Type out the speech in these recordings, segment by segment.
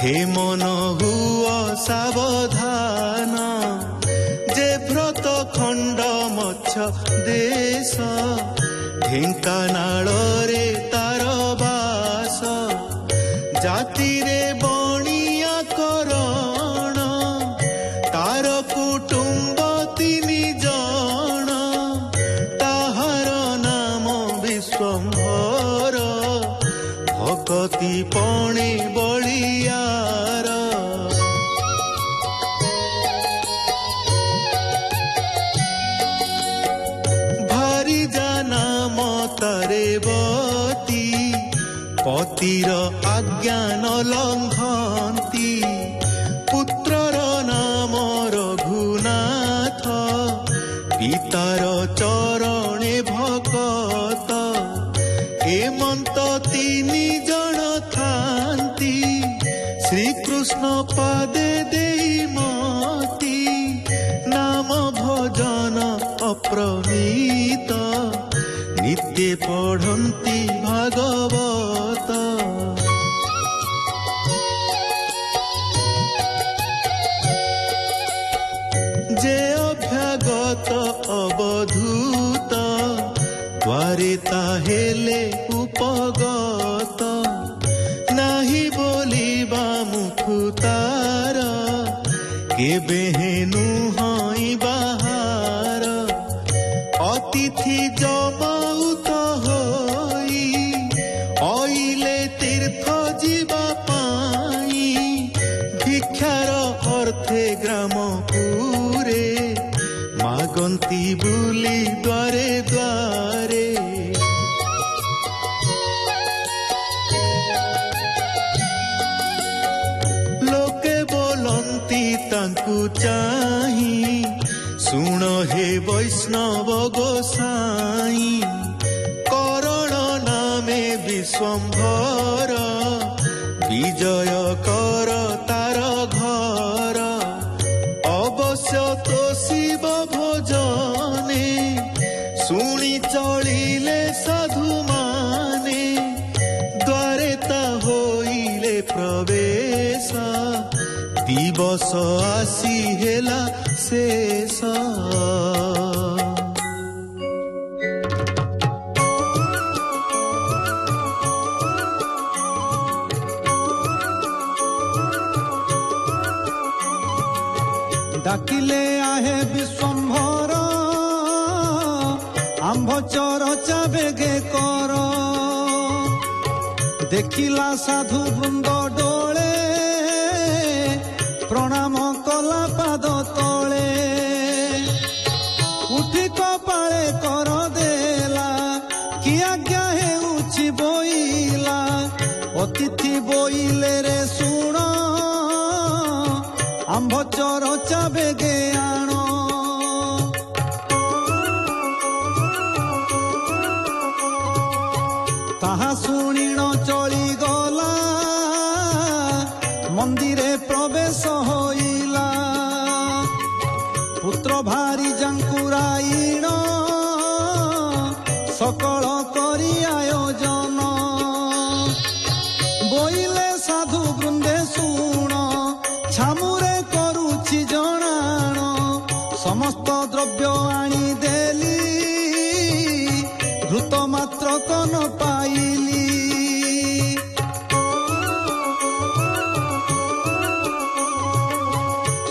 हे मन हुआ सावधान जे व्रत खंड मच्छ देश ढेंकानाल रे तार बास जाति रे बणिया करण तार कुटुंब 3 जन ताहार नाम विश्वम्भर भगति पणे बलियार भारी जाना मतरे बती पतिर आज्ञा न लंघंती पुत्रर नाम रघुनाथ पितार चरणे भगत एमंत 3 जन थांती श्रीकृष्ण पादे देई मती नाम भजन अप्रमित नित्य पढ़ंती भागवत जे अभ्यागत अवधूत द्वारे ताहेले उपगत नाही बोलिबा मुखुतार केबे हेनु हई बाहार अतिथि जमाउत होई आइले तीर्थ जीवा पाई भिक्षार अर्थे ग्राम पूरे मागंती बुली द्वारे द्वारे लोके बोलंती तांकु चाही सुन हे वैष्णव गोसाई करण नामे विश्वम्भर विजय कर तार घर अवश्य तो शिव भजने शुणी चलिले साधु माने द्वारे ता होइले प्रवेश दिवस आसी हेला शेष डाकिले आहे विश्वम्भर आंभ चरचा बेगे कर देखिला साधु वृंद डोले प्रणाम कला पाद तले उठी कपाळे कर देला कि आज्ञा हेउछि बोइला अतिथि बोइले रे सुण आंभ चरचा बेगे आण ताहा शुणिण चली गला मंदिरे प्रवेश होइला पुत्र भारी जांकुराइण सकल करी आयोजन बोइले साधु वृंदे शुण छामुरे करुछि जणाण समस्त द्रव्य आनी देली घृत मात्र कन पाइली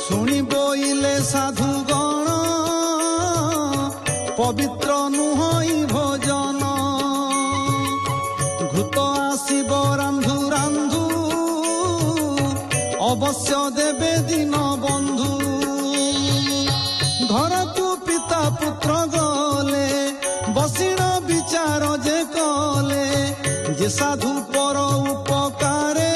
शुणी बोइले साधु गण पवित्र नुहई भोजन घृत आसिब रांधु रांधु अवश्य देवे दिन बंधु घर को पिता पुत्र गले बसिण विचार जे कले जे साधु पर उपकारे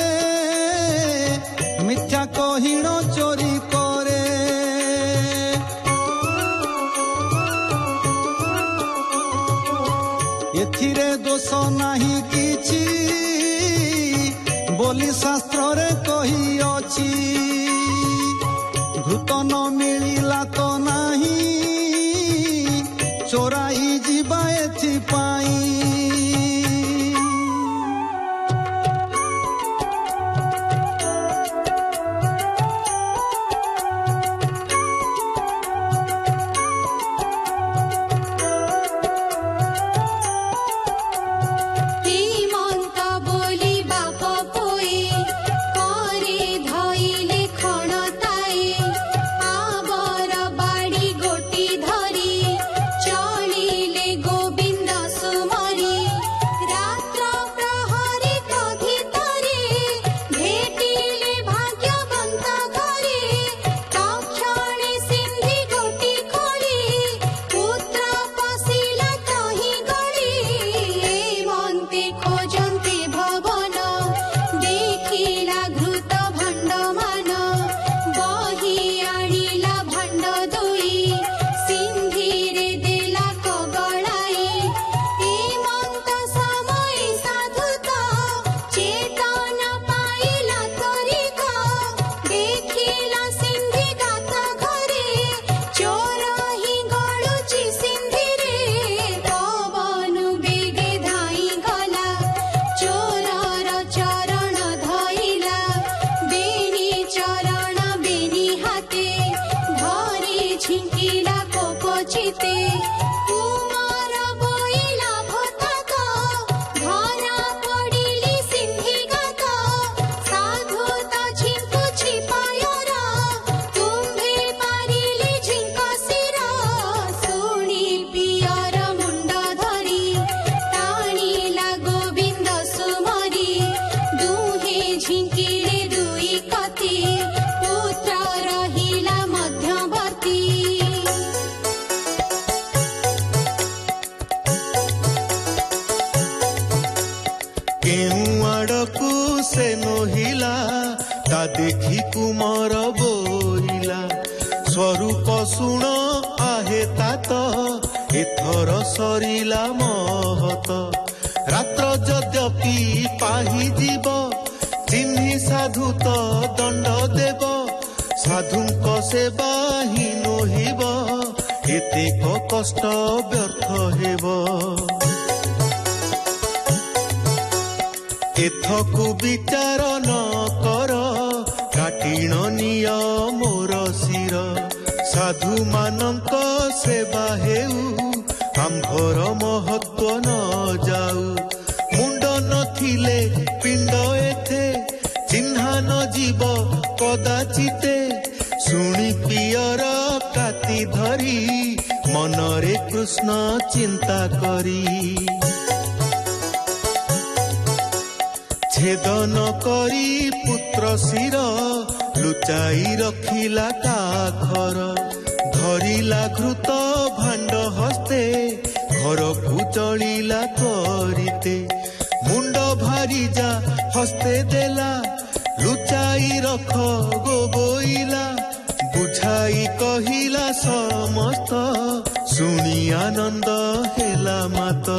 मिथ्या कहिण चोरी करे एथिरे दोष नाही किछि बोली शास्त्र रे कही अछि घृत न मिलिला तो नाही चोराई जीवा एथिपाई से नहिला ता देखी कुमार बोइला स्वरूप शुण आहे तात एथर सरिला महत रात्र यद्यपि पाहि जीव चिन्हि साधु तो दंड देव साधुंक सेवा ही नहिब एतेक कष्ट व्यर्थ हेब एथकु विचार न कर काटिण निय मोर शिर साधु मानक सेवा हेउ आम्भर महत्व न जाऊ मुंड नथिले पिंड एथे चिन्हा न जीव कदाचिते शुणी पियर काति धरी मनरे कृष्ण चिंता करी छेदन करी पुत्र शिर लुचाई रखिला काखर धरिला घृत भांड हस्ते घर को चलिला करिते मुंड भारी जा हस्ते देला लुचाई रख गोबोइला बुझाई कहिला समस्त शुणी आनंद हेला मात।